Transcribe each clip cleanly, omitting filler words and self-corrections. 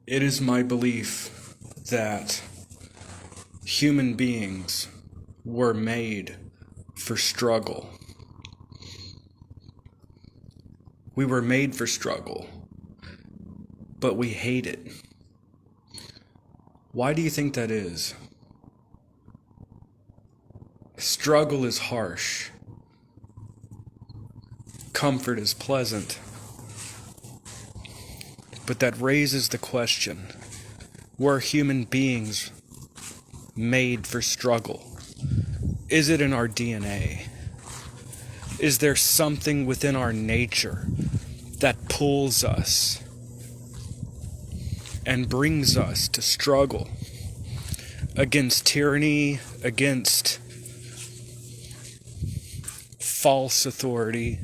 It is my belief that human beings were made for struggle. We were made for struggle, but we hate it. Why do you think that is? Struggle is harsh. Comfort is pleasant. But that raises the question, were human beings made for struggle? Is it in our DNA? Is there something within our nature that pulls us and brings us to struggle against tyranny, against false authority,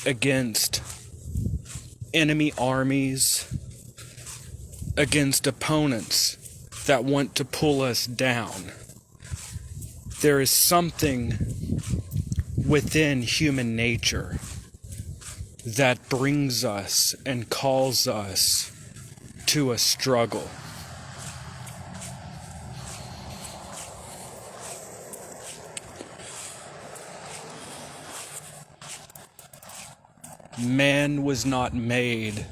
against enemy armies, against opponents that want to pull us down? There is something within human nature that brings us and calls us to a struggle. Man was not made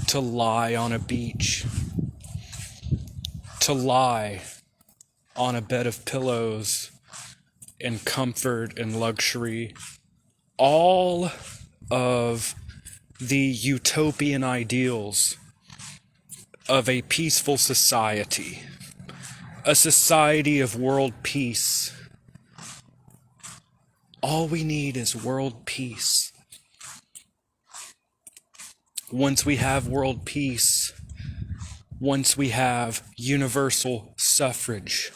to lie on a beach, to lie on a bed of pillows in comfort and luxury. All of the utopian ideals of a peaceful society, a society of world peace. All we need is world peace. Once we have world peace, once we have universal suffrage,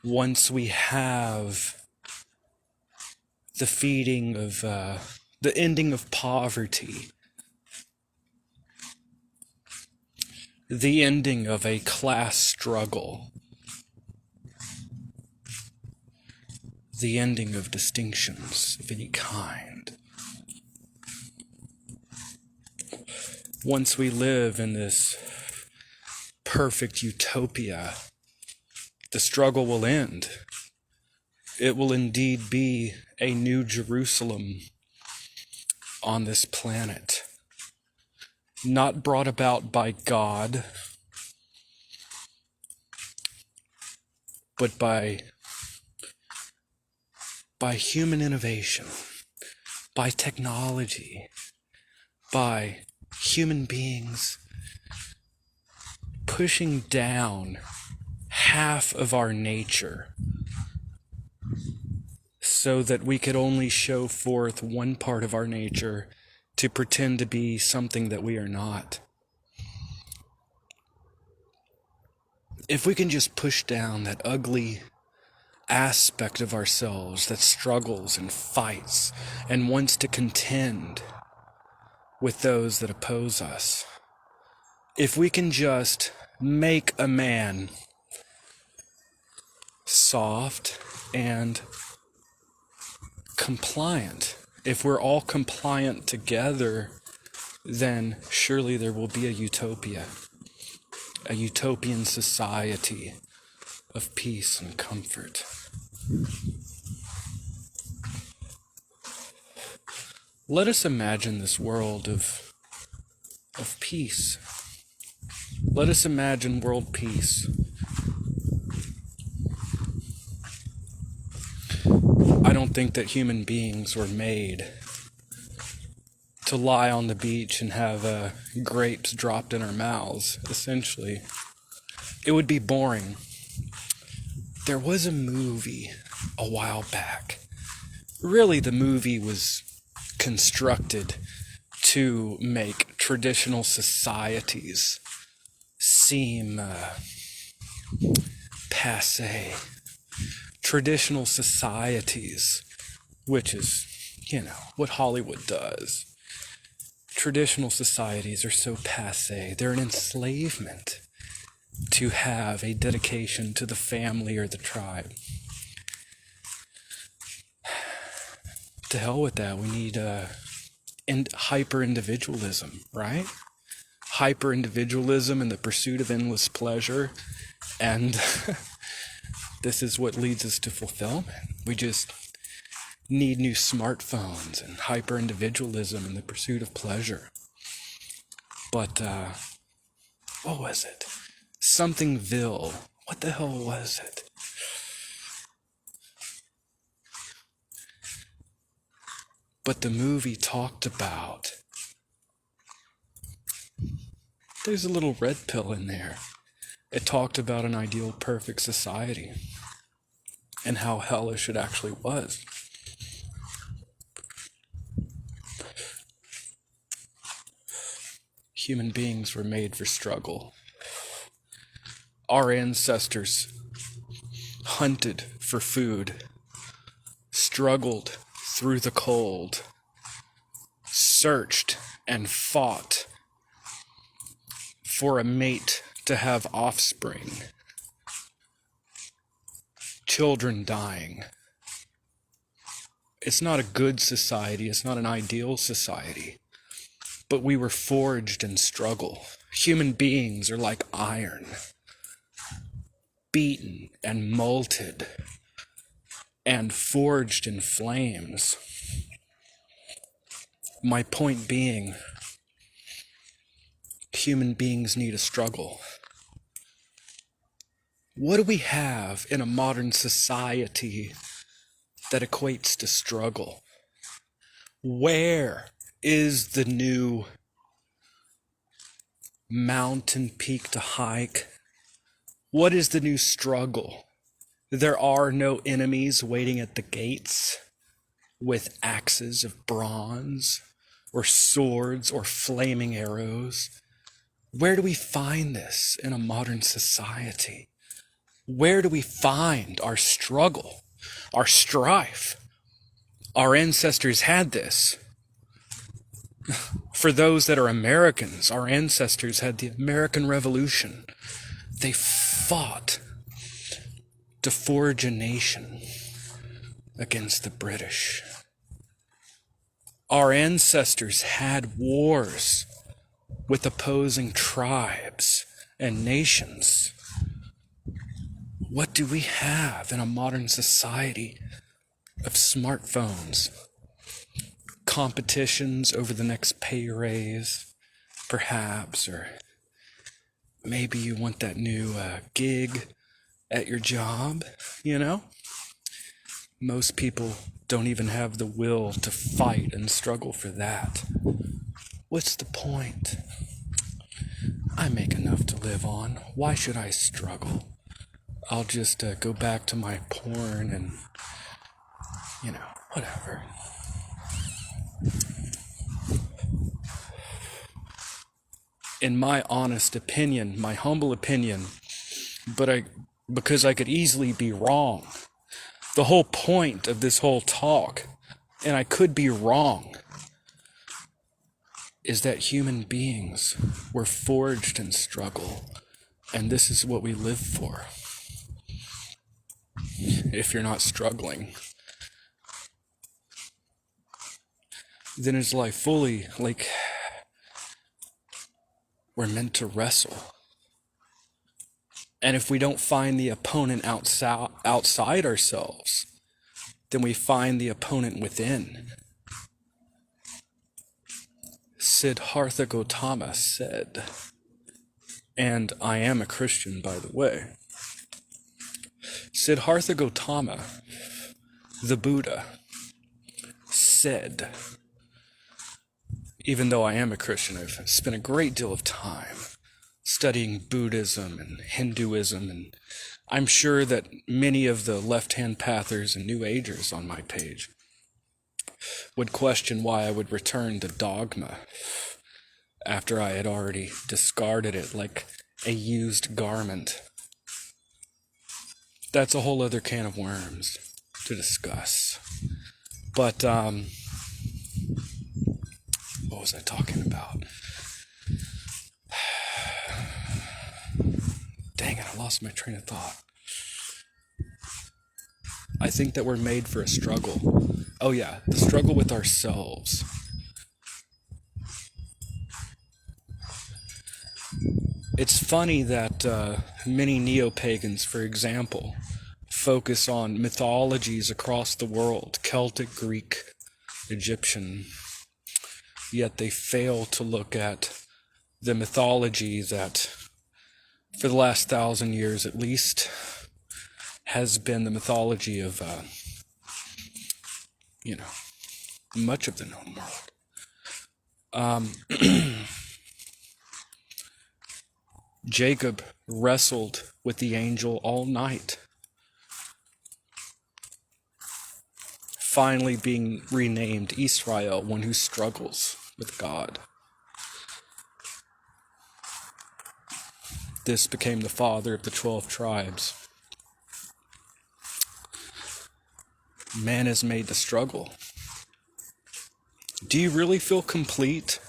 once we have the feeding of, the ending of poverty, the ending of a class struggle, the ending of distinctions of any kind. Once we live in this perfect utopia, the struggle will end. It will indeed be a new Jerusalem on this planet, not brought about by God, but by human innovation, by technology, by human beings pushing down half of our nature so that we could only show forth one part of our nature to pretend to be something that we are not. If we can just push down that ugly aspect of ourselves that struggles and fights and wants to contend with those that oppose us, if we can just make a man soft and compliant, if we're all compliant together, then surely there will be a utopia, a utopian society of peace and comfort. Let us imagine this world of peace. Let us imagine world peace. I don't think that human beings were made to lie on the beach and have grapes dropped in our mouths, essentially. It would be boring. There was a movie a while back. Really, the movie was constructed to make traditional societies seem passé. Traditional societies, which is, what Hollywood does. Traditional societies are so passé. They're an enslavement to have a dedication to the family or the tribe. To hell with that. We need hyper-individualism, right? hyper-individualism and the pursuit of endless pleasure. And this is what leads us to fulfillment. We just need new smartphones and hyper-individualism and the pursuit of pleasure. But, what was it? Somethingville. What the hell was it? But the movie talked about, there's a little red pill in there. It talked about an ideal perfect society and how hellish it actually was. Human beings were made for struggle. Our ancestors hunted for food, struggled through the cold, searched and fought for a mate to have offspring, children dying. It's not a good society, it's not an ideal society, but we were forged in struggle. Human beings are like iron, beaten and molted and forged in flames. My point being, human beings need a struggle. What do we have in a modern society that equates to struggle? Where is the new mountain peak to hike? What is the new struggle? There are no enemies waiting at the gates with axes of bronze or swords or flaming arrows. Where do we find this in a modern society? Where do we find our struggle, our strife? Our ancestors had this. For those that are Americans, our ancestors had the American Revolution. They fought to forge a nation against the British. Our ancestors had wars with opposing tribes and nations. What do we have in a modern society of smartphones, competitions over the next pay raise, perhaps, or maybe you want that new gig at your job, you know? Most people don't even have the will to fight and struggle for that. What's the point? I make enough to live on. Why should I struggle? I'll just go back to my porn and, whatever. In my honest opinion, my humble opinion, because I could easily be wrong. The whole point of this whole talk, and I could be wrong, is that human beings were forged in struggle, and this is what we live for. If you're not struggling, then it's like fully, we're meant to wrestle. And if we don't find the opponent outside ourselves, then we find the opponent within. Siddhartha Gautama said, and I am a Christian, by the way. Siddhartha Gautama, the Buddha, said, even though I am a Christian, I've spent a great deal of time studying Buddhism and Hinduism, and I'm sure that many of the left-hand pathers and New Agers on my page would question why I would return to dogma after I had already discarded it like a used garment. That's a whole other can of worms to discuss. But, what was I talking about? Dang it, I lost my train of thought. I think that we're made for a struggle. Oh yeah, the struggle with ourselves. It's funny that many neo-pagans, for example, focus on mythologies across the world, Celtic, Greek, Egyptian, yet they fail to look at the mythology that, for the last 1,000 years at least, has been the mythology of, much of the known world. Jacob wrestled with the angel all night, finally being renamed Israel, one who struggles with God. This became the father of the 12 tribes. Man is made to struggle. Do you really feel complete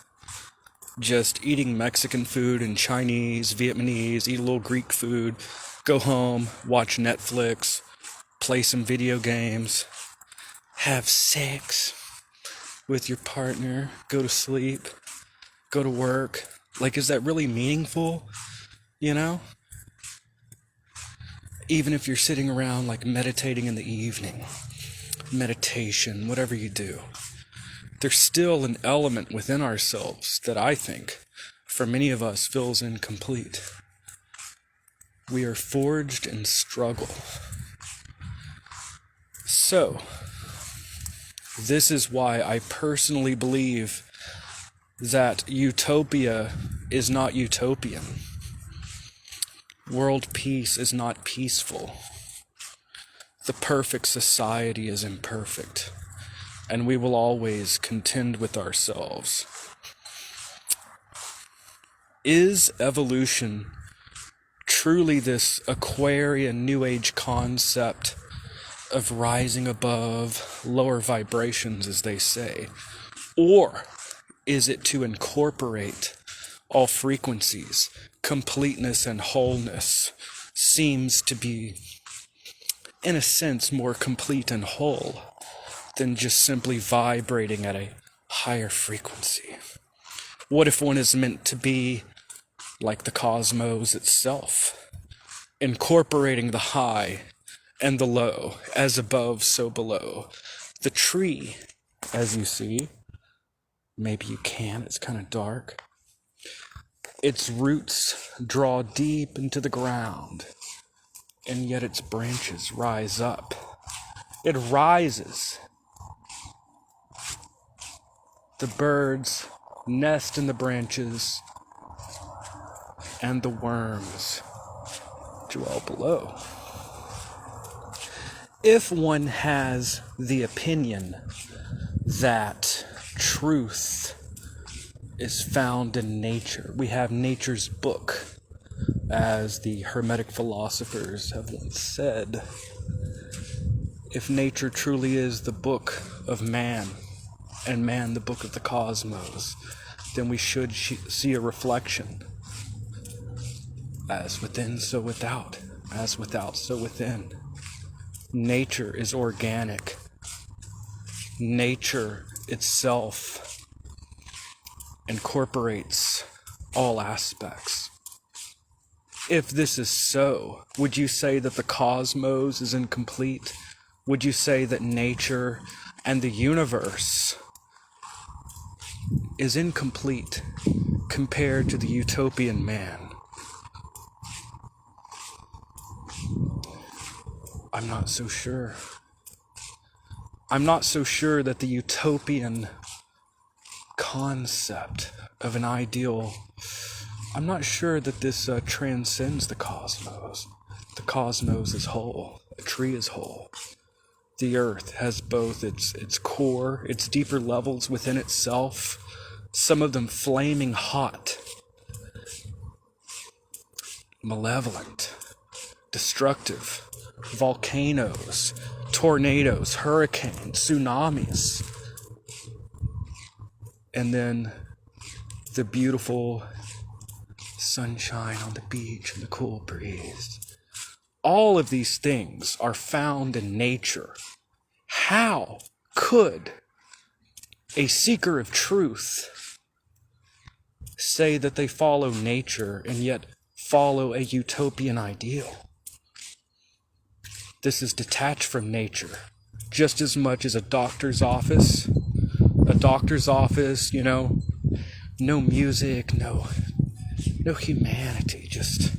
just eating Mexican food and Chinese, Vietnamese, eat a little Greek food, go home, watch Netflix, play some video games, have sex with your partner, go to sleep, go to work? Like, is that really meaningful? You know? Even if you're sitting around like meditating in the evening, meditation, whatever you do, there's still an element within ourselves that I think, for many of us, feels incomplete. We are forged in struggle. So, this is why I personally believe that utopia is not utopian. World peace is not peaceful. The perfect society is imperfect, and we will always contend with ourselves. Is evolution truly this Aquarian New Age concept of rising above lower vibrations, as they say? Or is it to incorporate all frequencies? Completeness and wholeness seems to be, in a sense, more complete and whole than just simply vibrating at a higher frequency. What if one is meant to be like the cosmos itself, incorporating the high and the low, as above, so below? The tree, as you see, maybe you can, it's kind of dark. Its roots draw deep into the ground, and yet its branches rise up. It rises. The birds nest in the branches, and the worms dwell below. If one has the opinion that truth is found in nature, we have nature's book, as the Hermetic philosophers have once said. If nature truly is the book of man, and man the book of the cosmos, then we should see a reflection. As within, so without. As without, so within. Nature is organic. Nature itself incorporates all aspects. If this is so, would you say that the cosmos is incomplete? Would you say that nature and the universe is incomplete compared to the utopian man? I'm not so sure. I'm not so sure that the utopian concept of an ideal, I'm not sure that this transcends the cosmos. The cosmos is whole. A tree is whole. The earth has both its core, its deeper levels within itself, some of them flaming hot, malevolent, destructive, volcanoes, tornadoes, hurricanes, tsunamis, and then the beautiful sunshine on the beach and the cool breeze. All of these things are found in nature. How could a seeker of truth say that they follow nature and yet follow a utopian ideal. This is detached from nature, just as much as a doctor's office. A doctor's office, no music, no humanity, just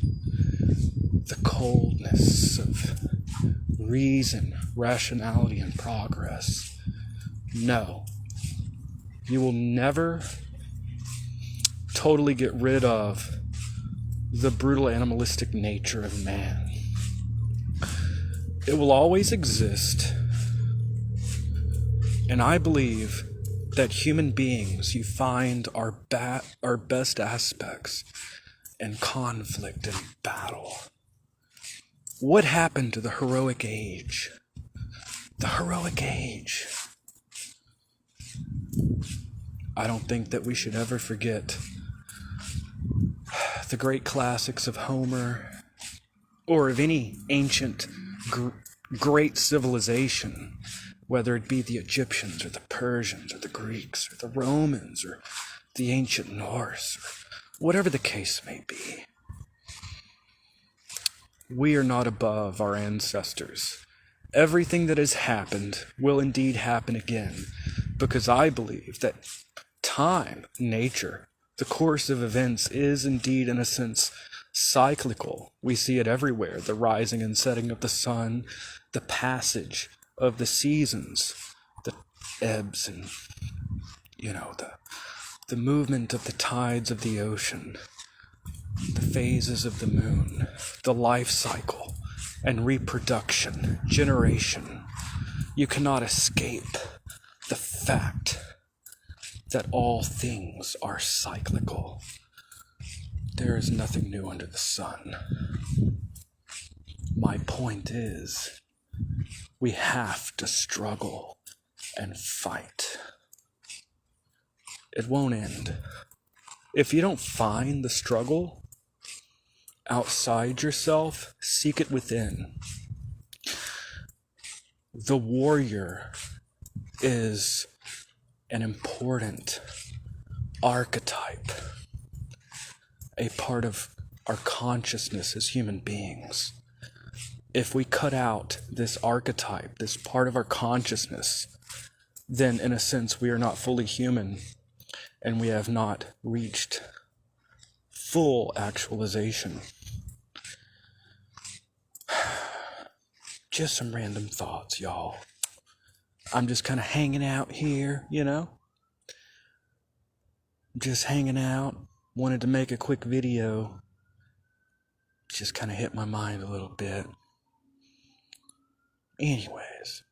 the coldness of reason, rationality, and progress. No, you will never totally get rid of the brutal animalistic nature of man. It will always exist, and I believe that human beings, you find our best aspects in conflict and battle. What happened to the heroic age? The heroic age. I don't think that we should ever forget the great classics of Homer, or of any ancient great civilization, whether it be the Egyptians or the Persians or the Greeks or the Romans or the ancient Norse, or whatever the case may be. We are not above our ancestors. Everything that has happened will indeed happen again, because I believe that time, nature, the course of events is indeed, in a sense, cyclical. We see it everywhere, the rising and setting of the sun, the passage of the seasons, the ebbs and, the movement of the tides of the ocean, the phases of the moon, the life cycle and reproduction, generation. You cannot escape the fact that all things are cyclical. There is nothing new under the sun. My point is, we have to struggle and fight. It won't end. If you don't find the struggle outside yourself, seek it within. The warrior is an important archetype, a part of our consciousness as human beings. If we cut out this archetype, this part of our consciousness, then in a sense we are not fully human, and we have not reached full actualization. Just some random thoughts, y'all. I'm just kind of hanging out here, Just hanging out. Wanted to make a quick video. Just kind of hit my mind a little bit. Anyways,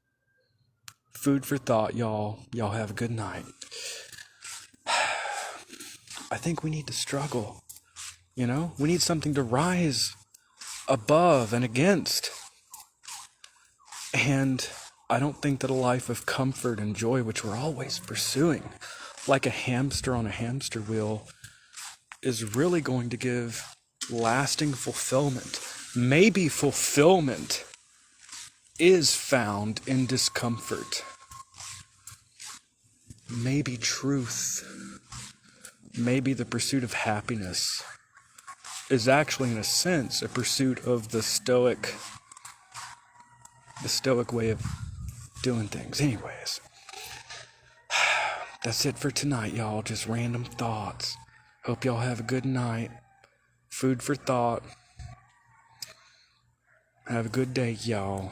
food for thought, y'all. Y'all have a good night. I think we need to struggle. We need something to rise above and against. And I don't think that a life of comfort and joy, which we're always pursuing, like a hamster on a hamster wheel, is really going to give lasting fulfillment. Maybe fulfillment is found in discomfort. Maybe truth, maybe the pursuit of happiness is actually, in a sense, a pursuit of the stoic way of doing things. Anyways, that's it for tonight, y'all. Just random thoughts. Hope y'all have a good night. Food for thought. Have a good day, y'all.